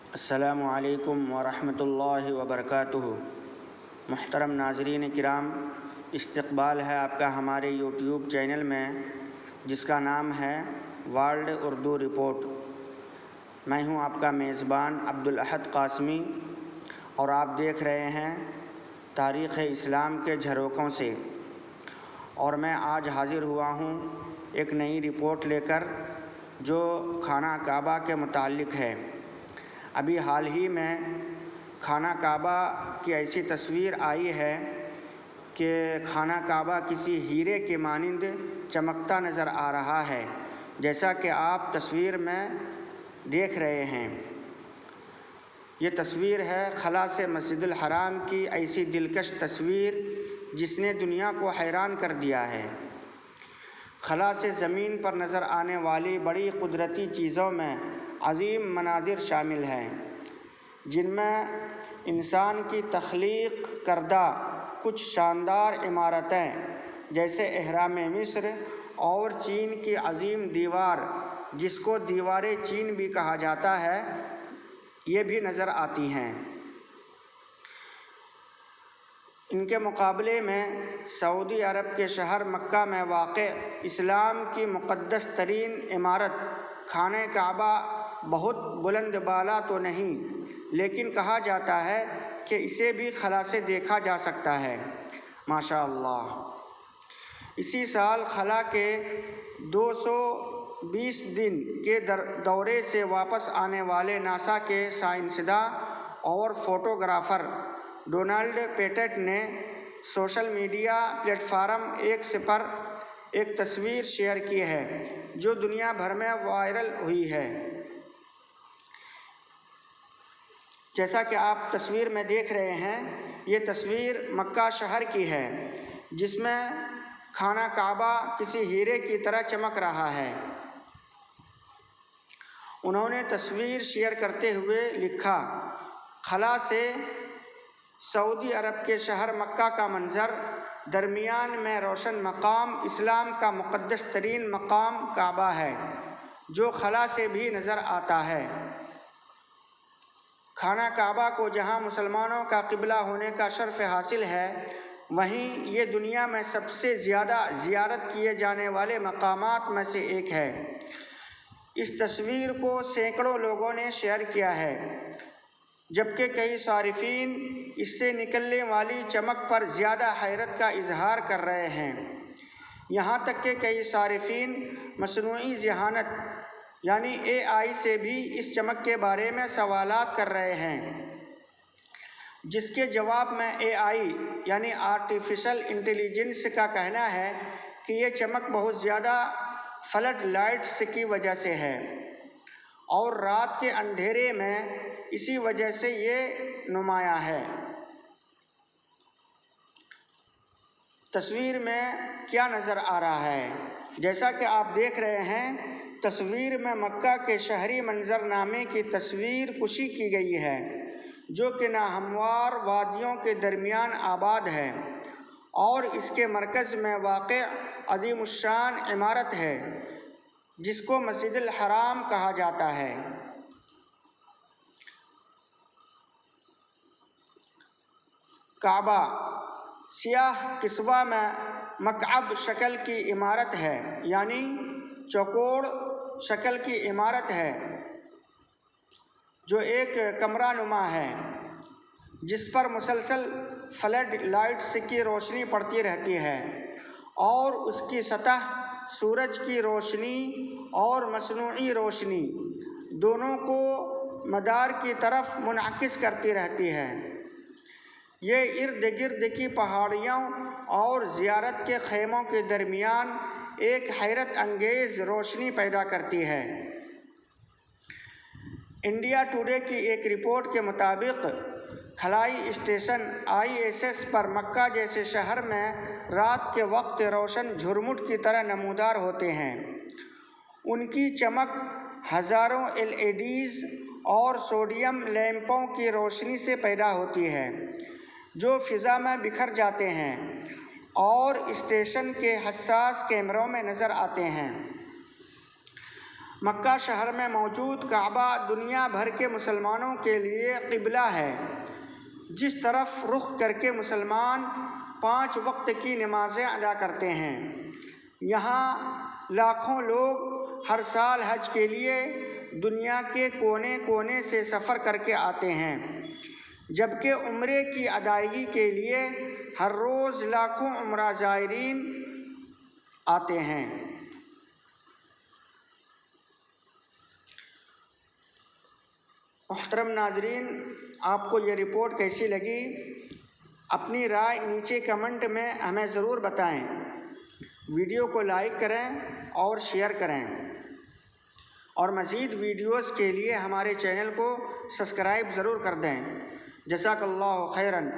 अस्सलामु अलैकुम वरहमतुल्लाहि वबरकातुहू। मुहतरम नाज़रीन किराम, इस्तक़बाल है आपका हमारे यूट्यूब चैनल में जिसका नाम है वर्ल्ड उर्दू रिपोर्ट। मैं हूं आपका मेज़बान अब्दुल अहद क़ासमी और आप देख रहे हैं तारीख़ इस्लाम के झरोकों से। और मैं आज हाज़िर हुआ हूं एक नई रिपोर्ट लेकर जो खाना काबा के मुताल्लिक़ है। अभी हाल ही में खाना काबा की ऐसी तस्वीर आई है कि खाना काबा किसी हीरे के मानिंद चमकता नज़र आ रहा है, जैसा कि आप तस्वीर में देख रहे हैं। ये तस्वीर है खला से मस्जिदुल हराम की, ऐसी दिलकश तस्वीर जिसने दुनिया को हैरान कर दिया है। खला से ज़मीन पर नज़र आने वाली बड़ी कुदरती चीज़ों में अज़ीम मनाज़िर शामिल हैं, जिनमें इंसान की तख्लीक़ करदा कुछ शानदार इमारतें जैसे एहराम मिस्र और चीन की अज़ीम दीवार, जिसको दीवार चीन भी कहा जाता है, ये भी नज़र आती हैं। इनके मुकाबले में सऊदी अरब के शहर मक्का में वाक़ इस्लाम की मुक़द्दस तरीन इमारत खाने काबा बहुत बुलंद बाला तो नहीं, लेकिन कहा जाता है कि इसे भी खला से देखा जा सकता है। माशा अल्लाह। इसी साल खला के 220 दिन के दौरे से वापस आने वाले नासा के साइंसदां और फोटोग्राफ़र डोनाल्ड पेटेट ने सोशल मीडिया प्लेटफार्म एक्स पर एक तस्वीर शेयर की है जो दुनिया भर में वायरल हुई है। जैसा कि आप तस्वीर में देख रहे हैं, ये तस्वीर मक्का शहर की है जिसमें खाना काबा किसी हीरे की तरह चमक रहा है। उन्होंने तस्वीर शेयर करते हुए लिखा, खला से सऊदी अरब के शहर मक्का का मंज़र, दरमियान में रोशन मकाम इस्लाम का मुक़द्दस तरीन मकाम काबा है जो खला से भी नज़र आता है। खाना काबा को जहां मुसलमानों का क़िबला होने का शर्फ़ हासिल है, वहीं ये दुनिया में सबसे ज़्यादा ज़ियारत किए जाने वाले मकामात में से एक है। इस तस्वीर को सैकड़ों लोगों ने शेयर किया है, जबकि कई सारिफीन इससे निकलने वाली चमक पर ज़्यादा हैरत का इजहार कर रहे हैं। यहाँ तक कि कई सारिफीन मसनूई ज़हानत यानी AI से भी इस चमक के बारे में सवालात कर रहे हैं, जिसके जवाब में AI यानी आर्टिफिशियल इंटेलिजेंस का कहना है कि ये चमक बहुत ज़्यादा फ्लड लाइट्स की वजह से है और रात के अंधेरे में इसी वजह से ये नुमाया है। तस्वीर में क्या नज़र आ रहा है, जैसा कि आप देख रहे हैं, तस्वीर में मक्का के शहरी मंजरनामे की तस्वीर कुशी की गई है जो कि नाहमवार वादियों के दरमियान आबाद है और इसके मरकज़ में वाक़ अज़ीमुश्शान इमारत है जिसको मस्जिदुल हराम कहा जाता है। काबा सियाह किस्वा में मकअब शक्ल की इमारत है, यानी चौकोर शक्ल की इमारत है जो एक कमरा नुमा है जिस पर मुसलसल फ्लड लाइट्स की रोशनी पड़ती रहती है और उसकी सतह सूरज की रोशनी और मसनूई रोशनी दोनों को मदार की तरफ मुनअक्किस करती रहती है। ये इर्द गिर्द की पहाड़ियों और ज़ियारत के ख़ैमों के दरमियान एक हैरत अंगेज़ रोशनी पैदा करती है। इंडिया टुडे की एक रिपोर्ट के मुताबिक खलाई स्टेशन ISS पर मक्का जैसे शहर में रात के वक्त रोशन झुरमुट की तरह नमूदार होते हैं। उनकी चमक हज़ारों LEDs और सोडियम लैंपों की रोशनी से पैदा होती है जो फ़िज़ा में बिखर जाते हैं और स्टेशन के हसास कैमरों में नज़र आते हैं। मक्का शहर में मौजूद काबा दुनिया भर के मुसलमानों के लिए क़िबला है। जिस तरफ रुख करके मुसलमान 5 वक्त की नमाज़ें अदा करते हैं। यहाँ लाखों लोग हर साल हज के लिए दुनिया के कोने कोने से सफ़र करके आते हैं, जबकि उम्रे की अदायगी के लिए हर रोज़ लाखों उम्रा ज़ायरीन आते हैं। मुहतरम नाज़रीन, आपको ये रिपोर्ट कैसी लगी? अपनी राय नीचे कमेंट में हमें ज़रूर बताएं। वीडियो को लाइक करें और शेयर करें और मज़ीद वीडियोस के लिए हमारे चैनल को सब्सक्राइब ज़रूर कर दें। जज़ाकल्लाहु खैरन।